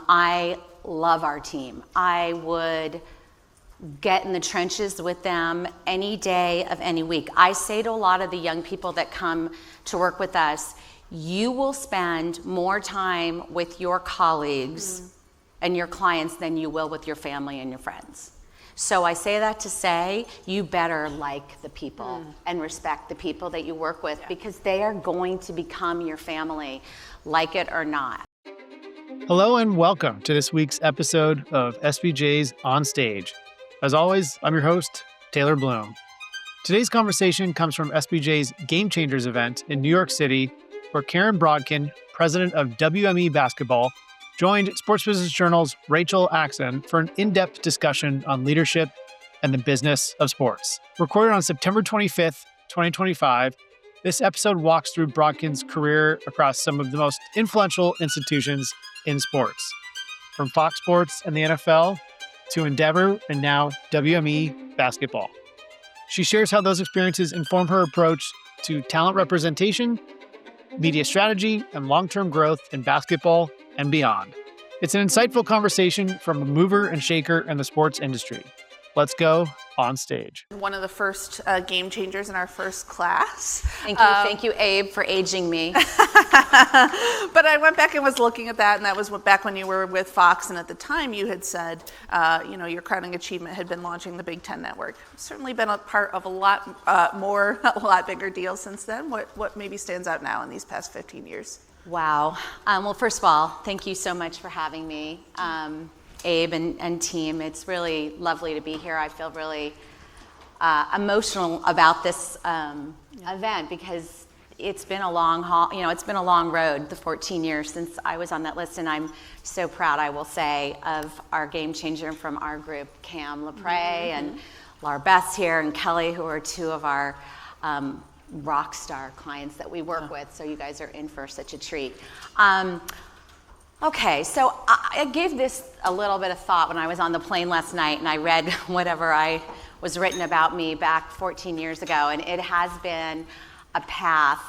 I love our team. I would get in the trenches with them any day of any week. I say to a lot of the young people that come to work with us, you will spend more time with your colleagues and your clients than you will with your family and your friends. So I say that to say you better like the people and respect the people that you work with, because they are going to become your family, like it or not. Hello and welcome to this week's episode of SBJ's On Stage. As always, I'm your host, Taylor Bloom. Today's conversation comes from SBJ's Game Changers event in New York City, where Karen Brodkin, president of WME Basketball, joined Sports Business Journal's Rachel Axon for an in-depth discussion on leadership and the business of sports. Recorded on September 25th, 2025, this episode walks through Brodkin's career across some of the most influential institutions in sports, from Fox Sports and the NFL to Endeavor and now WME Basketball. She shares how those experiences inform her approach to talent representation, media strategy, and long-term growth in basketball and beyond. It's an insightful conversation from a mover and shaker in the sports industry. Let's go on stage. One of the first game changers in our first class. Thank you, Abe, for aging me. But I went back and was looking at that, and that was back when you were with Fox, and at the time you had said, your crowning achievement had been launching the Big Ten Network. Certainly been a part of a lot bigger deals since then. What maybe stands out now in these past 15 years? Wow. Well, first of all, thank you so much for having me. Abe and team, it's really lovely to be here. I feel really emotional about this event because it's been a long haul. It's been a long road, the 14 years since I was on that list, and I'm so proud, I will say, of our game changer from our group, Cam LaPre and Laura Bess here and Kelly, who are two of our rock star clients that we work with. So you guys are in for such a treat. Okay, so I gave this a little bit of thought when I was on the plane last night, and I read whatever was written about me back 14 years ago, and it has been a path.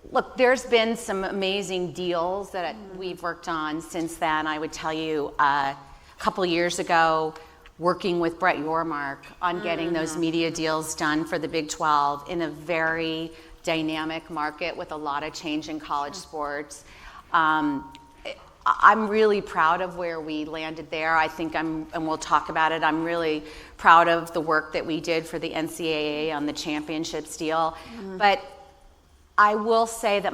Look, there's been some amazing deals that we've worked on since then. I would tell you a couple of years ago, working with Brett Yormark on getting those media deals done for the Big 12 in a very dynamic market with a lot of change in college sports. I'm really proud of where we landed there. I think and we'll talk about it, I'm really proud of the work that we did for the NCAA on the championships deal. But I will say that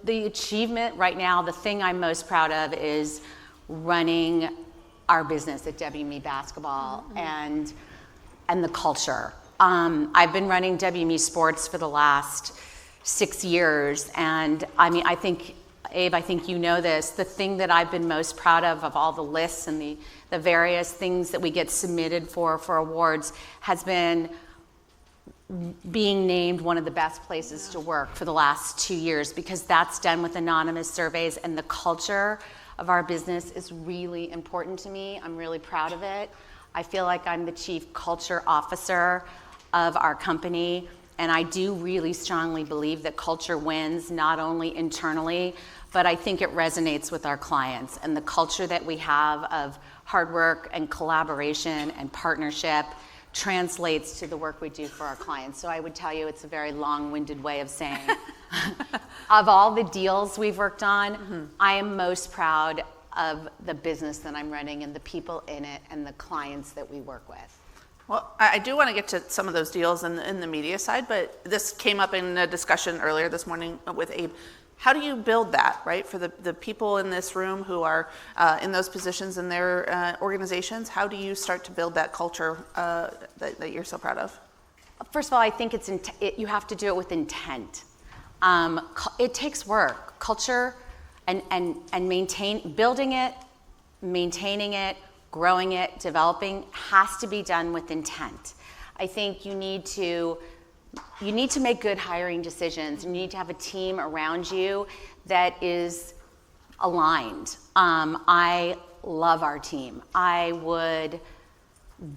the achievement right now, the thing I'm most proud of is running our business at WME Basketball and the culture. I've been running WME Sports for the last 6 years, and I think, Abe, I think you know this, the thing that I've been most proud of all the lists and the various things that we get submitted for awards, has been being named one of the best places to work for the last 2 years, because that's done with anonymous surveys, and the culture of our business is really important to me. I'm really proud of it. I feel like I'm the chief culture officer of our company, and I do really strongly believe that culture wins, not only internally, but I think it resonates with our clients. And the culture that we have of hard work and collaboration and partnership translates to the work we do for our clients. So I would tell you, it's a very long-winded way of saying, of all the deals we've worked on, I am most proud of the business that I'm running and the people in it and the clients that we work with. Well, I do want to get to some of those deals in the media side, but this came up in a discussion earlier this morning with Abe. How do you build that, right, for the people in this room who are in those positions in their organizations? How do you start to build that culture that you're so proud of? First of all, I think you have to do it with intent. It takes work. Culture and building it, maintaining it, growing it, developing, has to be done with intent. I think you need to make good hiring decisions. You need to have a team around you that is aligned. I love our team. I would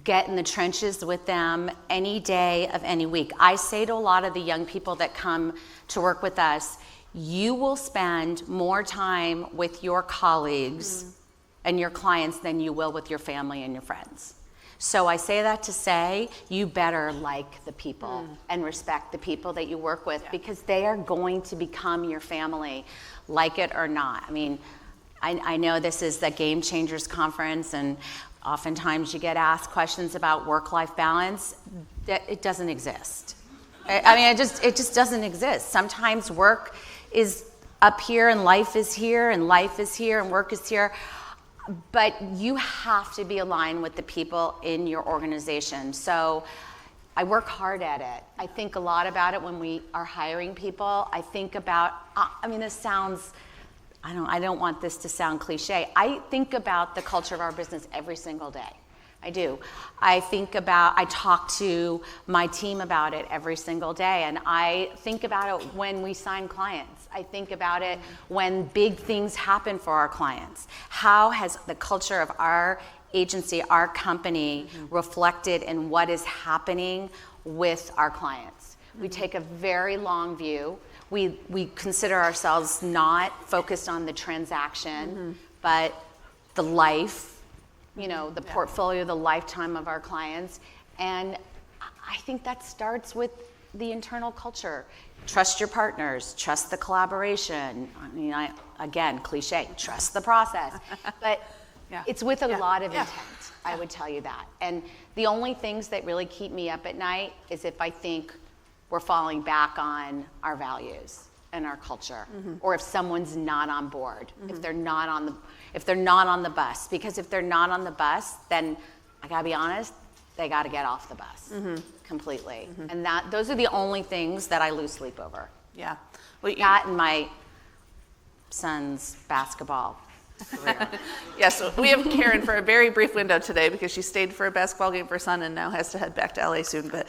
get in the trenches with them any day of any week. I say to a lot of the young people that come to work with us, you will spend more time with your colleagues and your clients than you will with your family and your friends. So I say that to say you better like the people and respect the people that you work with, because they are going to become your family, like it or not. I mean, I know this is the Game Changers Conference, and oftentimes you get asked questions about work-life balance. It doesn't exist. I mean, it just doesn't exist. Sometimes work is up here and life is here, and life is here and work is here. But you have to be aligned with the people in your organization. So I work hard at it. I think a lot about it when we are hiring people. I think about, this sounds, I don't want this to sound cliche. I think about the culture of our business every single day. I do. I talk to my team about it every single day, and I think about it when we sign clients. I think about it when big things happen for our clients. How has the culture of our agency, our company, reflected in what is happening with our clients? We take a very long view. We consider ourselves not focused on the transaction, but the life, the portfolio, the lifetime of our clients. And I think that starts with the internal culture. Trust your partners, trust the collaboration. Again, cliche, trust the process. But it's with a lot of intent, I would tell you that. And the only things that really keep me up at night is if I think we're falling back on our values and our culture, or if someone's not on board, if they're not on the bus. Because if they're not on the bus, then I gotta be honest, they gotta get off the bus completely. And those are the only things that I lose sleep over. Yeah. Well, that and my son's basketball career. Yes, we have Karen for a very brief window today because she stayed for a basketball game for her son and now has to head back to LA soon. But,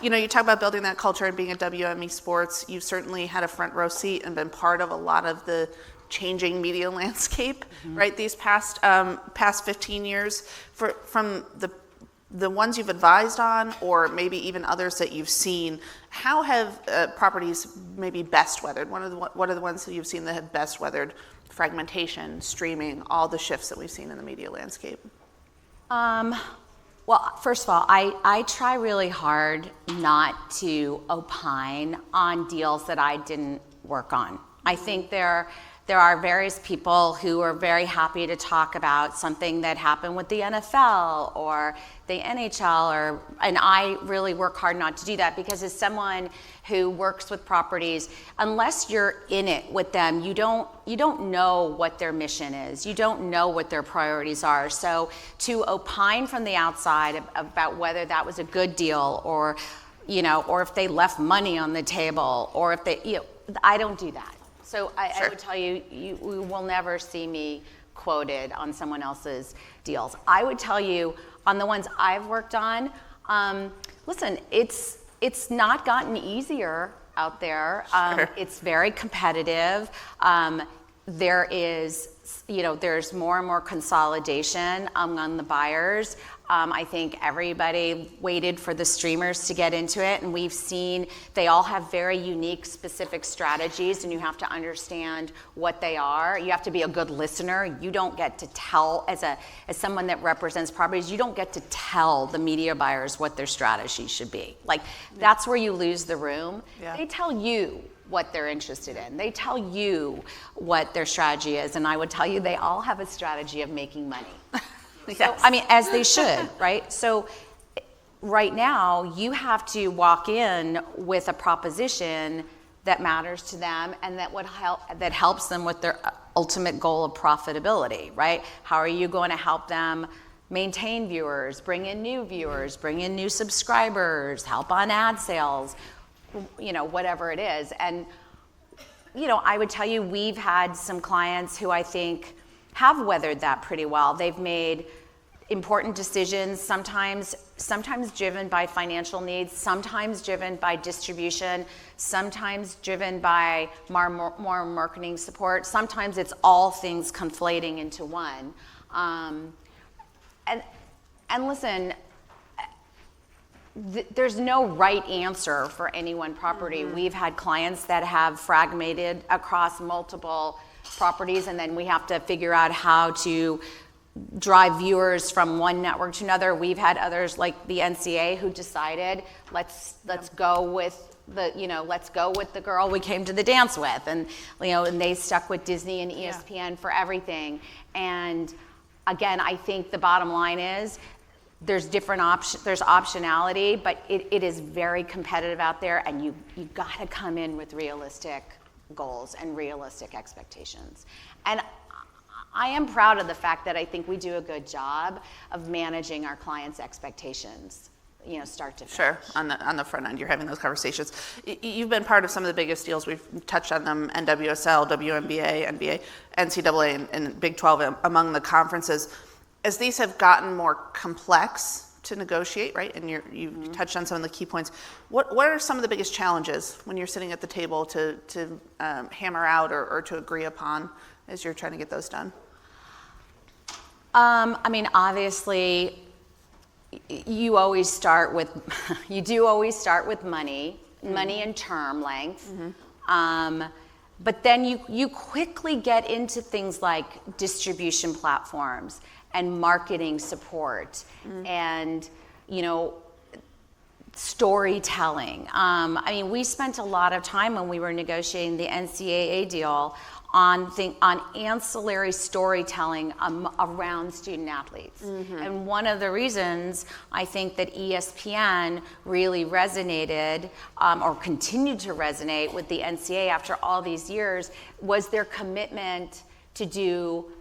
you talk about building that culture and being at WME Sports. You've certainly had a front row seat and been part of a lot of the changing media landscape, right? These past 15 years, from the ones you've advised on, or maybe even others that you've seen, how have properties maybe best weathered? What are the ones that you've seen that have best weathered fragmentation, streaming, all the shifts that we've seen in the media landscape? Well, first of all, I try really hard not to opine on deals that I didn't work on. I think there are various people who are very happy to talk about something that happened with the NFL or the NHL, and I really work hard not to do that, because as someone who works with properties, unless you're in it with them, you don't know what their mission is. You don't know what their priorities are. So to opine from the outside about whether that was a good deal, or if they left money on the table, or if they, I don't do that. So I would tell you, you will never see me quoted on someone else's deals. I would tell you, on the ones I've worked on, listen, it's not gotten easier out there. It's very competitive. There's more and more consolidation among the buyers. I think everybody waited for the streamers to get into it, and we've seen they all have very unique, specific strategies, and you have to understand what they are. You have to be a good listener. You don't get to tell, as someone that represents properties, you don't get to tell the media buyers what their strategy should be. That's where you lose the room. Yeah. They tell you what they're interested in. They tell you what their strategy is, and I would tell you they all have a strategy of making money. Yes. So, as they should, right? So right now, you have to walk in with a proposition that matters to them and that helps them with their ultimate goal of profitability, right? How are you going to help them maintain viewers, bring in new subscribers, help on ad sales, whatever it is. And, I would tell you, we've had some clients who I think have weathered that pretty well. They've made important decisions, sometimes driven by financial needs, sometimes driven by distribution, sometimes driven by more marketing support. Sometimes it's all things conflating into one. And listen, there's no right answer for any one property. We've had clients that have fragmented across multiple properties, and then we have to figure out how to drive viewers from one network to another. We've had others like the NCAA who decided let's go with the girl we came to the dance with, and and they stuck with Disney and ESPN for everything. And again, I think the bottom line is there's different options, there's optionality, but it is very competitive out there, and you got to come in with realistic goals and realistic expectations. And I am proud of the fact that I think we do a good job of managing our clients' expectations, start to finish. Sure, on the front end, you're having those conversations. You've been part of some of the biggest deals. We've touched on them: NWSL, WNBA, NBA, NCAA, and Big 12 among the conferences. As these have gotten more complex to negotiate, right? And you've touched on some of the key points. What are some of the biggest challenges when you're sitting at the table to hammer out or to agree upon as you're trying to get those done? Obviously, you always start with money and term length. But then you quickly get into things like distribution platforms and marketing support and storytelling. We spent a lot of time when we were negotiating the NCAA deal on ancillary storytelling around student athletes. And one of the reasons I think that ESPN really resonated or continued to resonate with the NCAA after all these years was their commitment to do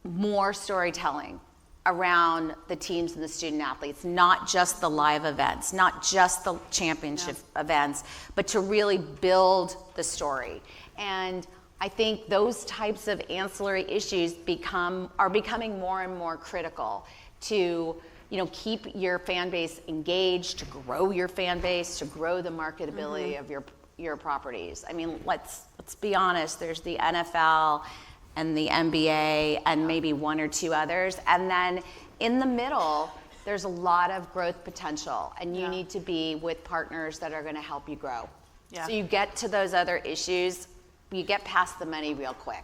more storytelling around the teams and the student athletes, not just the live events, not just the championship events, but to really build the story. And I think those types of ancillary issues are becoming more and more critical to keep your fan base engaged, to grow your fan base, to grow the marketability of your properties. Let's be honest, there's the NFL and the NBA and maybe one or two others. And then in the middle, there's a lot of growth potential, and you need to be with partners that are going to help you grow. So you get to those other issues, you get past the money real quick.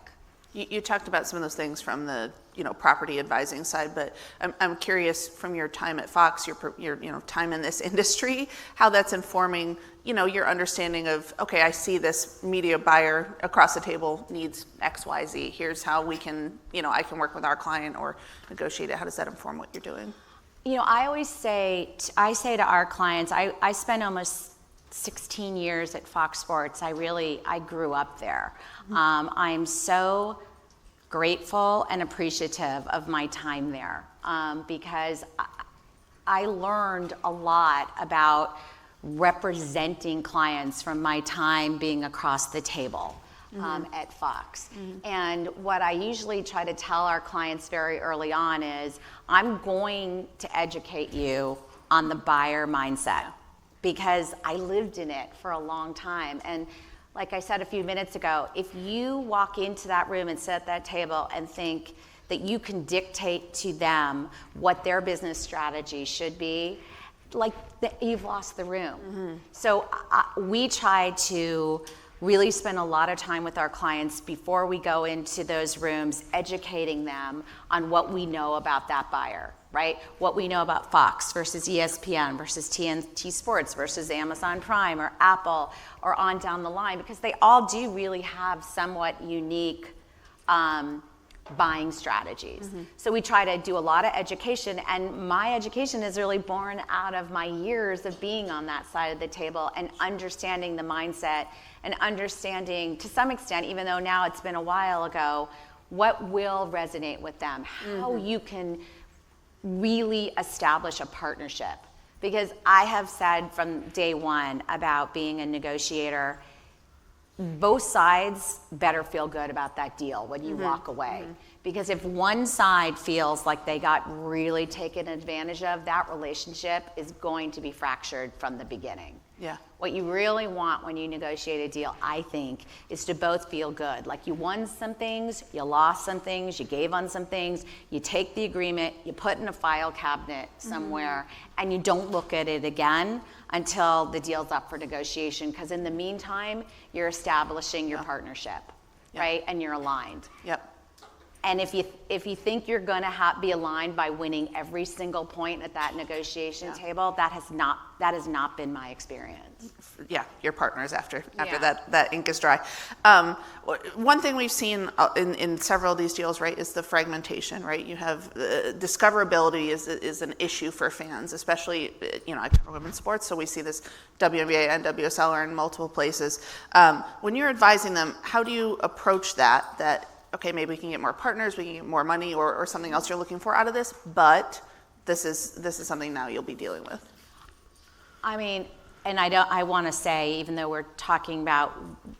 You talked about some of those things from the property advising side, but I'm curious from your time at Fox, your time in this industry, how that's informing your understanding of, okay, I see this media buyer across the table needs X, Y, Z. Here's how we can I can work with our client or negotiate it. How does that inform what you're doing? I always say to our clients, I spent almost 16 years at Fox Sports. I grew up there. I'm so grateful and appreciative of my time there because I learned a lot about representing clients from my time being across the table at Fox. And what I usually try to tell our clients very early on is, I'm going to educate you on the buyer mindset, because I lived in it for a long time. And like I said a few minutes ago, if you walk into that room and sit at that table and think that you can dictate to them what their business strategy should be, you've lost the room. So we try to really spend a lot of time with our clients before we go into those rooms, educating them on what we know about that buyer. Right? What we know about Fox versus ESPN versus TNT Sports versus Amazon Prime or Apple or on down the line, because they all do really have somewhat unique buying strategies. So we try to do a lot of education, and my education is really born out of my years of being on that side of the table and understanding the mindset and understanding, to some extent, even though now it's been a while ago, what will resonate with them, how you can really establish a partnership. Because I have said from day one about being a negotiator, both sides better feel good about that deal when you walk away. Because if one side feels like they got really taken advantage of, that relationship is going to be fractured from the beginning. Yeah. What you really want when you negotiate a deal, I think, is to both feel good. Like you won some things, you lost some things, you gave on some things, you take the agreement, you put in a file cabinet somewhere, and you don't look at it again until the deal's up for negotiation. Because in the meantime, you're establishing your partnership, right? And you're aligned. Yep. And if you think you're going to be aligned by winning every single point at that negotiation table, that has not been my experience. Yeah, your partners after that ink is dry. One thing we've seen in several of these deals, right, is the fragmentation, right? You have discoverability is an issue for fans, especially I cover women's sports, so we see this WNBA, NWSL are in multiple places. When you're advising them, how do you approach that? Okay, maybe we can get more partners, we can get more money or something else you're looking for out of this, but this is something now you'll be dealing with. I mean, and I want to say, even though we're talking about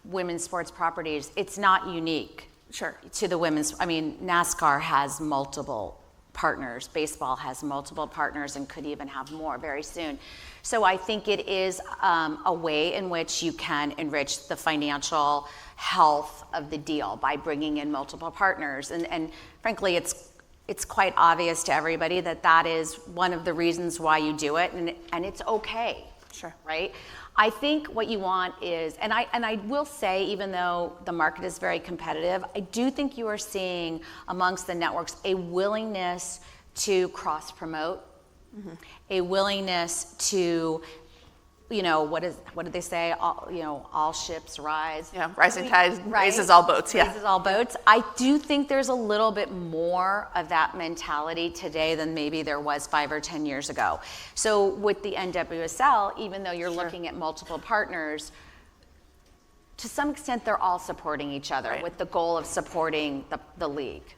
women's sports properties, it's not unique. Sure. To the women's, NASCAR has multiple partners, baseball has multiple partners and could even have more very soon. So I think it is a way in which you can enrich the financial health of the deal by bringing in multiple partners. And frankly, it's quite obvious to everybody that is one of the reasons why you do it, and it's okay. Sure. Right? I think what you want is, and I will say, even though the market is very competitive, I do think you are seeing amongst the networks a willingness to cross-promote, a willingness to, what did they say? All ships rise. Yeah, rising tide raises all boats. Yeah, raises all boats. I do think there's a little bit more of that mentality today than maybe there was 5 or 10 years ago. So with the NWSL, even though you're looking at multiple partners, to some extent they're all supporting each other with the goal of supporting the league,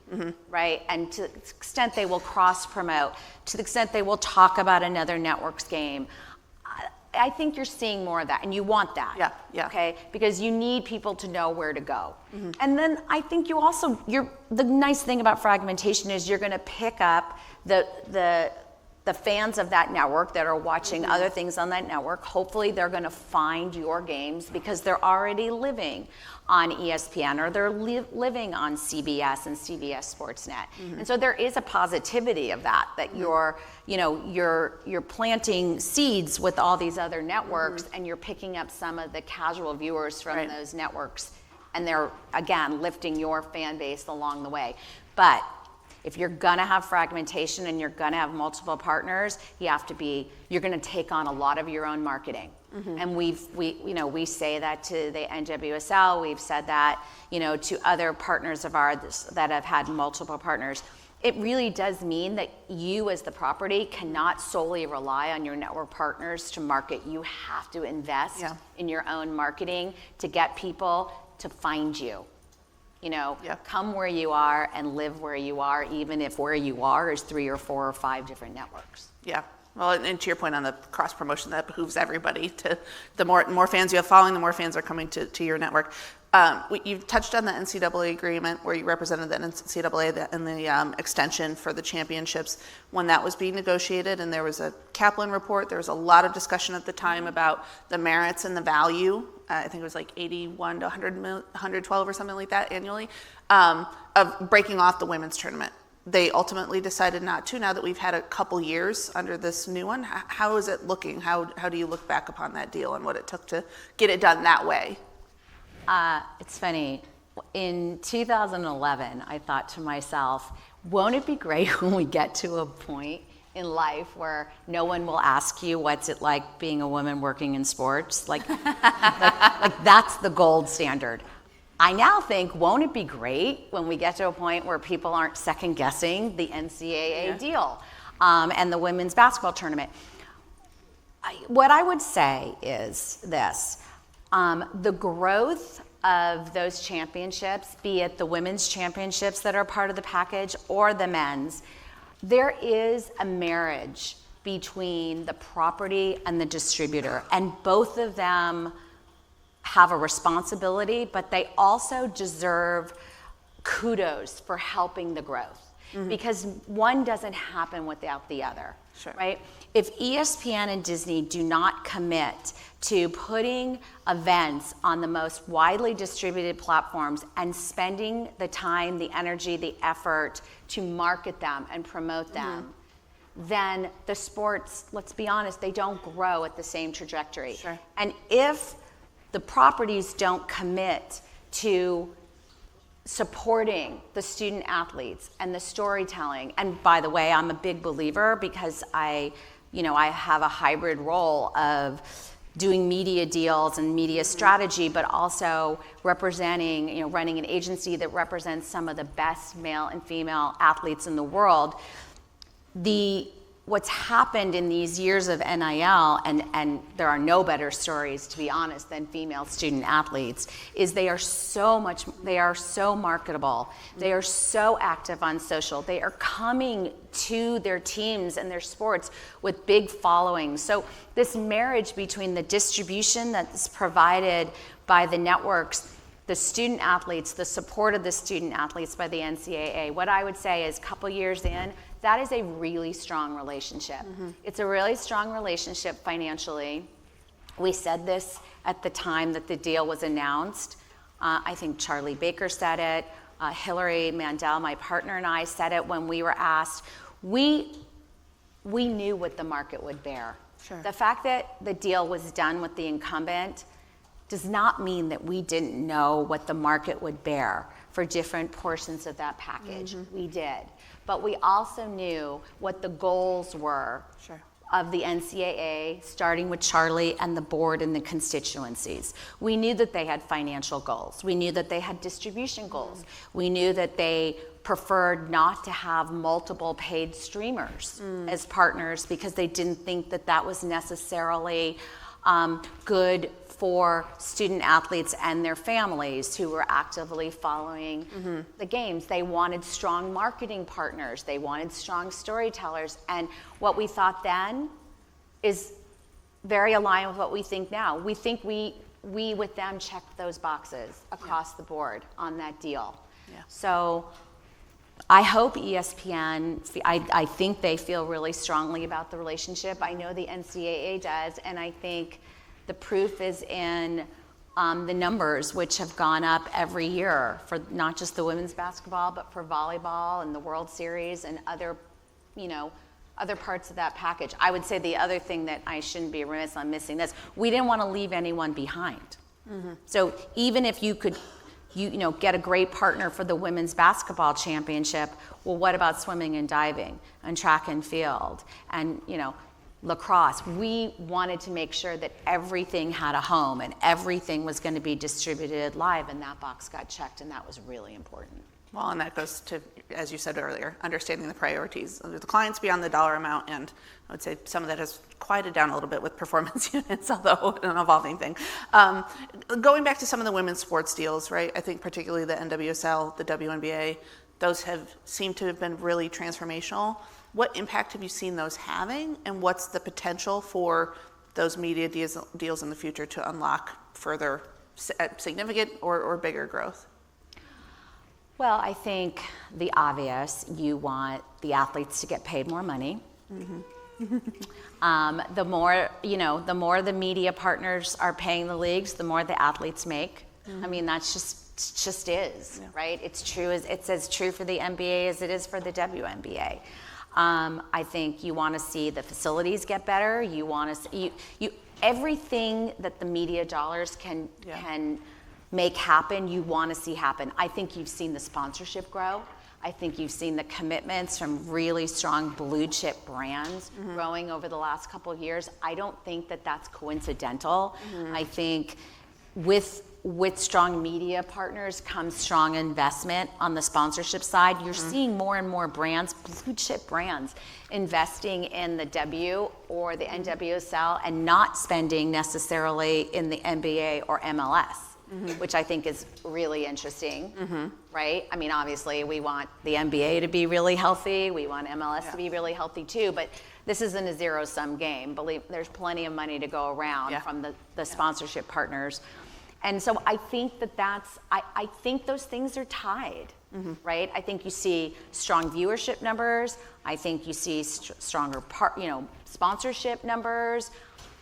right? And to the extent they will cross-promote, to the extent they will talk about another network's game, I think you're seeing more of that, and you want that. Yeah. Okay, because you need people to know where to go. And then I think you also, the nice thing about fragmentation is you're going to pick up the fans of that network that are watching other things on that network. Hopefully they're going to find your games because they're already living on ESPN or they're living on CBS and CBS Sportsnet. And so there is a positivity of that you're planting seeds with all these other networks and you're picking up some of the casual viewers from those networks, and they're again lifting your fan base along the way. But if you're gonna have fragmentation and you're gonna have multiple partners, you're gonna take on a lot of your own marketing. And we say that to the NWSL, we've said that, to other partners of ours that have had multiple partners. It really does mean that you as the property cannot solely rely on your network partners to market. You have to invest in your own marketing to get people to find you. Come where you are and live where you are, even if where you are is 3 or 4 or 5 different networks. Yeah. Well, and to your point on the cross promotion, that behooves everybody. The more fans you have following, the more fans are coming to your network. You've touched on the NCAA agreement where you represented the NCAA and the extension for the championships when that was being negotiated, and there was a Kaplan report. There was a lot of discussion at the time about the merits and the value. I think it was like 81 to 112 or something like that annually, of breaking off the women's tournament. They ultimately decided not to. Now that we've had a couple years under this new one, how is it looking? How do you look back upon that deal and what it took to get it done that way? It's funny. In 2011, I thought to myself, won't it be great when we get to a point in life where no one will ask you what's it like being a woman working in sports? Like that's the gold standard. I now think, won't it be great when we get to a point where people aren't second guessing the NCAA deal and the women's basketball tournament? What I would say is this. The growth of those championships, be it the women's championships that are part of the package or the men's, there is a marriage between the property and the distributor, and both of them have a responsibility, but they also deserve kudos for helping the growth. because one doesn't happen without the other, right? If ESPN and Disney do not commit to putting events on the most widely distributed platforms and spending the time, the energy, the effort to market them and promote them, then the sports, let's be honest, they don't grow at the same trajectory. And if the properties don't commit to supporting the student athletes and the storytelling, and by the way, I'm a big believer because I have a hybrid role of doing media deals and media strategy, but also representing, running an agency that represents some of the best male and female athletes in the world. What's happened in these years of NIL, and there are no better stories, to be honest, than female student athletes, is they are so marketable. They are so active on social. They are coming to their teams and their sports with big followings. So this marriage between the distribution that's provided by the networks, the student athletes, the support of the student athletes by the NCAA, what I would say is a couple years in, that is a really strong relationship. It's a really strong relationship financially. We said this at the time that the deal was announced. I think Charlie Baker said it. Hillary Mandel, my partner, and I said it when we were asked. We knew what the market would bear. The fact that the deal was done with the incumbent does not mean that we didn't know what the market would bear for different portions of that package. We did. But we also knew what the goals were of the NCAA, starting with Charlie and the board and the constituencies. We knew that they had financial goals. We knew that they had distribution goals. We knew that they preferred not to have multiple paid streamers as partners because they didn't think that that was necessarily good for student athletes and their families who were actively following the games. They wanted strong marketing partners. They wanted strong storytellers. And what we thought then is very aligned with what we think now. We think we with them checked those boxes across the board on that deal. So I hope ESPN, I think they feel really strongly about the relationship. I know the NCAA does, and I think the proof is in the numbers, which have gone up every year for not just the women's basketball, but for volleyball and the World Series and other parts of that package. I would say the other thing that I shouldn't be remiss on missing this, we didn't want to leave anyone behind. So even if you could get a great partner for the women's basketball championship, well, what about swimming and diving and track and field and, lacrosse? We wanted to make sure that everything had a home and everything was going to be distributed live, and that box got checked, and that was really important. Well, and that goes to, as you said earlier, understanding the priorities of the clients beyond the dollar amount, and I would say some of that has quieted down a little bit with performance units, although an evolving thing. Going back to some of the women's sports deals, right? I think particularly the NWSL, the WNBA, those have seemed to have been really transformational. What impact have you seen those having, and what's the potential for those media deals in the future to unlock further significant or bigger growth? Well, I think the obvious, you want the athletes to get paid more money. The more the media partners are paying the leagues, the more the athletes make. I mean, that's just is, right? It's true. It's as true for the NBA as it is for the WNBA. I think you want to see the facilities get better. You want to see everything that the media dollars can make happen. You want to see happen. I think you've seen the sponsorship grow. I think you've seen the commitments from really strong blue chip brands growing over the last couple of years. I don't think that that's coincidental. I think with strong media partners comes strong investment on the sponsorship side. You're seeing more and more brands, blue chip brands, investing in the W or the NWSL and not spending necessarily in the NBA or MLS, which I think is really interesting, right? I mean, obviously we want the NBA to be really healthy. We want MLS to be really healthy too, but this isn't a zero-sum game. Believe there's plenty of money to go around from the sponsorship partners. And so I think I think those things are tied, right? I think you see strong viewership numbers. I think you see stronger sponsorship numbers.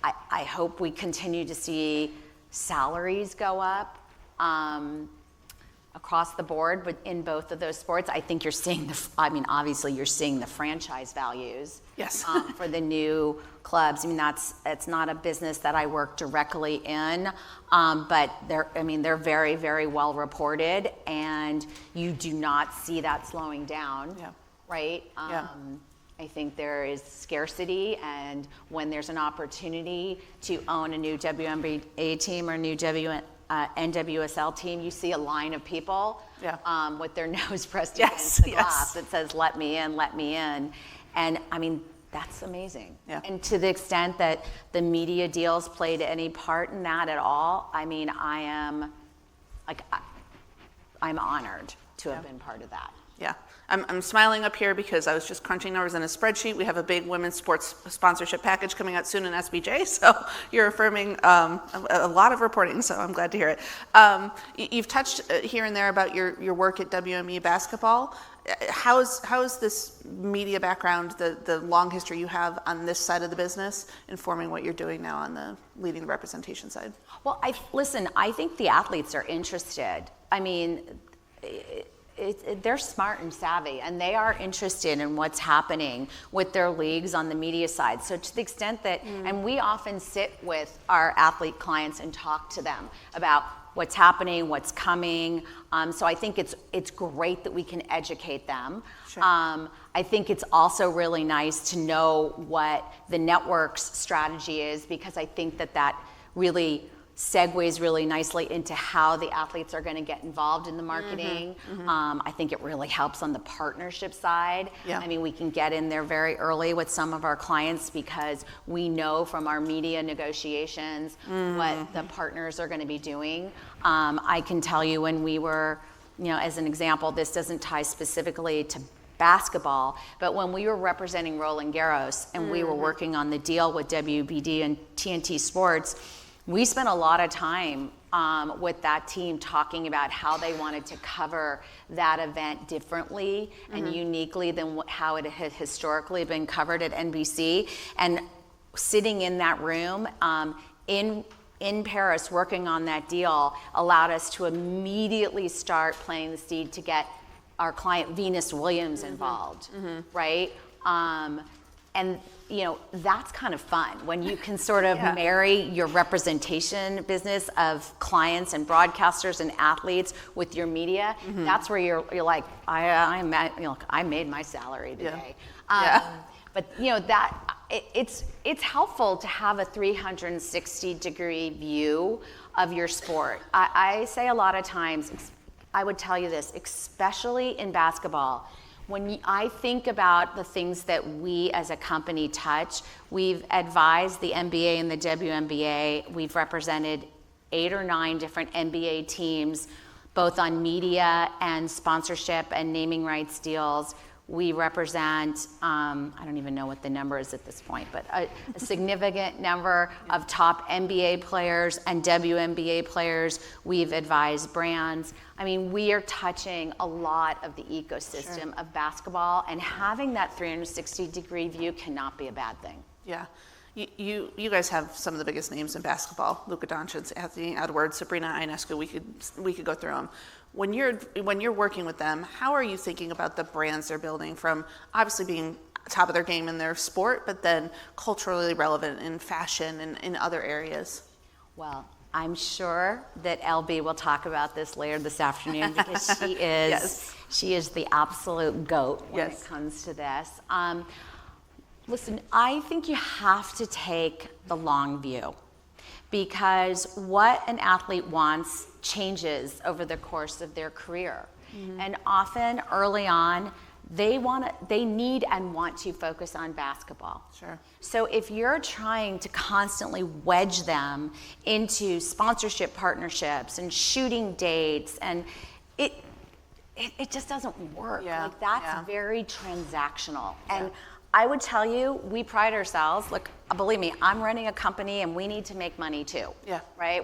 I hope we continue to see salaries go up across the board, but in both of those sports, I think you're seeing obviously you're seeing the franchise values. Yes. For the new clubs. I mean, it's not a business that I work directly in, but they're very, very well reported, and you do not see that slowing down. Yeah. Right? I think there is scarcity, and when there's an opportunity to own a new WNBA team or a new NWSL team, you see a line of people with their nose pressed against the glass that says, let me in, let me in. And I mean, that's amazing. Yeah. And to the extent that the media deals played any part in that at all, I mean, I'm honored to have been part of that. Yeah. I'm smiling up here because I was just crunching numbers in a spreadsheet. We have a big women's sports sponsorship package coming out soon in SBJ, so you're affirming a lot of reporting, so I'm glad to hear it. You've touched here and there about your work at WME Basketball. How's this media background, the long history you have on this side of the business, informing what you're doing now on the leading the representation side? Well, I think the athletes are interested. I mean, they're smart and savvy, and they are interested in what's happening with their leagues on the media side. So to the extent that, and we often sit with our athlete clients and talk to them about what's happening, what's coming. So I think it's great that we can educate them. Sure. I think it's also really nice to know what the network's strategy is, because I think that really segues really nicely into how the athletes are going to get involved in the marketing. I think it really helps on the partnership side. Yeah. I mean, we can get in there very early with some of our clients because we know from our media negotiations what the partners are going to be doing. I can tell you when we were, as an example, this doesn't tie specifically to basketball, but when we were representing Roland Garros and we were working on the deal with WBD and TNT Sports, we spent a lot of time with that team talking about how they wanted to cover that event differently and uniquely than how it had historically been covered at NBC. And sitting in that room in Paris working on that deal allowed us to immediately start planting the seed to get our client Venus Williams involved, right? And that's kind of fun when you can sort of marry your representation business of clients and broadcasters and athletes with your media. That's where you're like, I made my salary today. But it's helpful to have a 360-degree view of your sport. I say a lot of times, I would tell you this, especially in basketball. When I think about the things that we as a company touch, we've advised the NBA and the WNBA. We've represented 8 or 9 different NBA teams, both on media and sponsorship and naming rights deals. We represent, I don't even know what the number is at this point, but a significant number of top NBA players and WNBA players. We've advised brands. I mean, we are touching a lot of the ecosystem of basketball, and having that 360-degree view cannot be a bad thing. Yeah. You guys have some of the biggest names in basketball: Luka Doncic, Anthony Edwards, Sabrina Ionescu. We could go through them. When you're working with them, how are you thinking about the brands they're building, from obviously being top of their game in their sport, but then culturally relevant in fashion and in other areas? Well, I'm sure that LB will talk about this later this afternoon because she is she is the absolute GOAT when it comes to this. Listen, I think you have to take the long view, because what an athlete wants changes over the course of their career. And often early on, they need and want to focus on basketball. Sure. So if you're trying to constantly wedge them into sponsorship partnerships and shooting dates, and it just doesn't work. Like that's very transactional. And I would tell you, we pride ourselves. Look, believe me, I'm running a company and we need to make money too. Yeah. Right?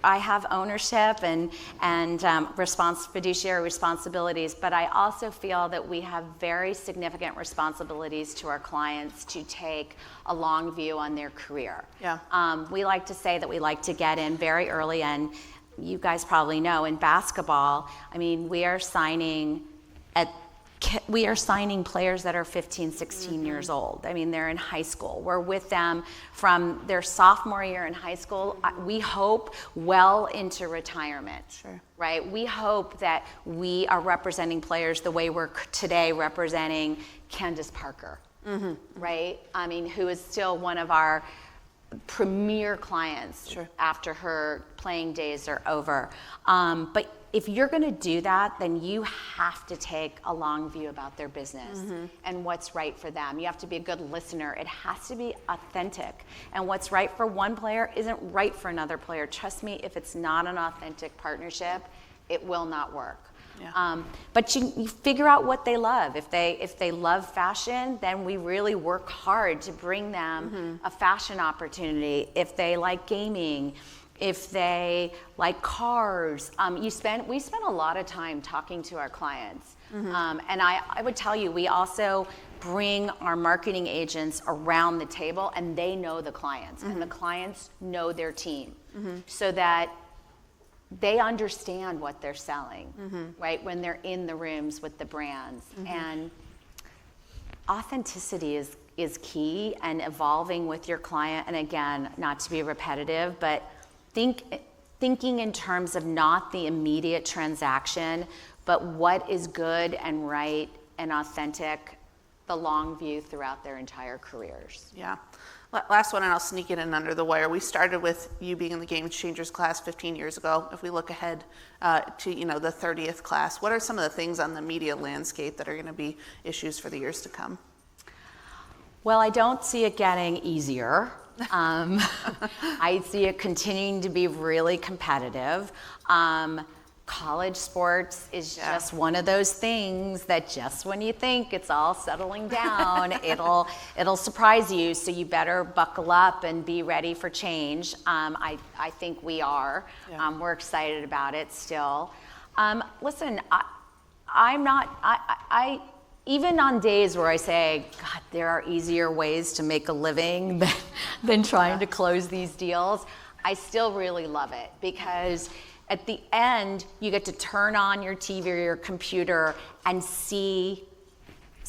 I have ownership and fiduciary responsibilities, but I also feel that we have very significant responsibilities to our clients to take a long view on their career. Yeah. We like to say that we like to get in very early, and you guys probably know in basketball, I mean, we are signing players that are 15, 16 years old. I mean, they're in high school. We're with them from their sophomore year in high school. We hope well into retirement. Sure. Right? We hope that we are representing players the way we're today representing Candace Parker. Right? I mean, who is still one of our premier clients. Sure. After her playing days are over. But if you're going to do that, then you have to take a long view about their business and what's right for them. You have to be a good listener. It has to be authentic. And what's right for one player isn't right for another player. Trust me, if it's not an authentic partnership, it will not work. Yeah. But you figure out what they love. If they love fashion, then we really work hard to bring them a fashion opportunity. If they like gaming, if they like cars, we spend a lot of time talking to our clients. And I would tell you, we also bring our marketing agents around the table, and they know the clients, and the clients know their team, so that they understand what they're selling, right, when they're in the rooms with the brands. And authenticity is key, and evolving with your client. And again, not to be repetitive, but thinking in terms of not the immediate transaction, but what is good and right and authentic, the long view throughout their entire careers. Yeah. Last one, and I'll sneak it in under the wire. We started with you being in the Game Changers class 15 years ago. If we look ahead to the 30th class, what are some of the things on the media landscape that are going to be issues for the years to come? Well, I don't see it getting easier. I see it continuing to be really competitive. College sports is just one of those things that just when you think it's all settling down, it'll surprise you. So you better buckle up and be ready for change. I think we are. Yeah. We're excited about it still. Listen, I'm not. I even on days where I say, God, there are easier ways to make a living than trying to close these deals, I still really love it, because at the end, you get to turn on your TV or your computer and see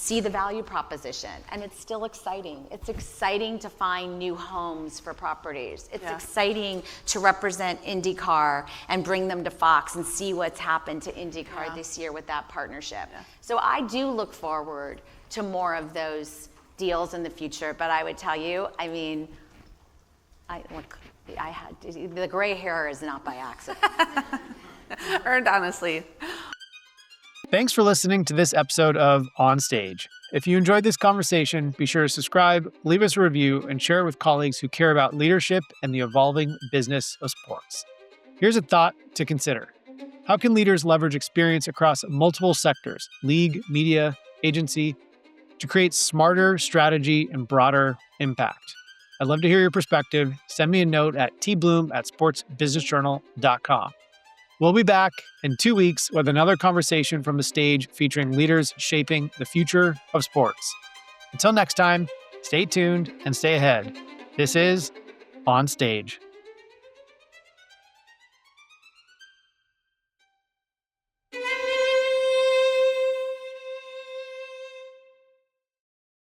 the value proposition. And it's still exciting. It's exciting to find new homes for properties. It's exciting to represent IndyCar and bring them to Fox and see what's happened to IndyCar this year with that partnership. Yeah. So I do look forward to more of those deals in the future. But I would tell you, I mean, the gray hair is not by accident. Earned honestly. Thanks for listening to this episode of On Stage. If you enjoyed this conversation, be sure to subscribe, leave us a review, and share it with colleagues who care about leadership and the evolving business of sports. Here's a thought to consider. How can leaders leverage experience across multiple sectors, league, media, agency, to create smarter strategy and broader impact? I'd love to hear your perspective. Send me a note at tbloom@sportsbusinessjournal.com. We'll be back in 2 weeks with another conversation from the stage featuring leaders shaping the future of sports. Until next time, stay tuned and stay ahead. This is On Stage.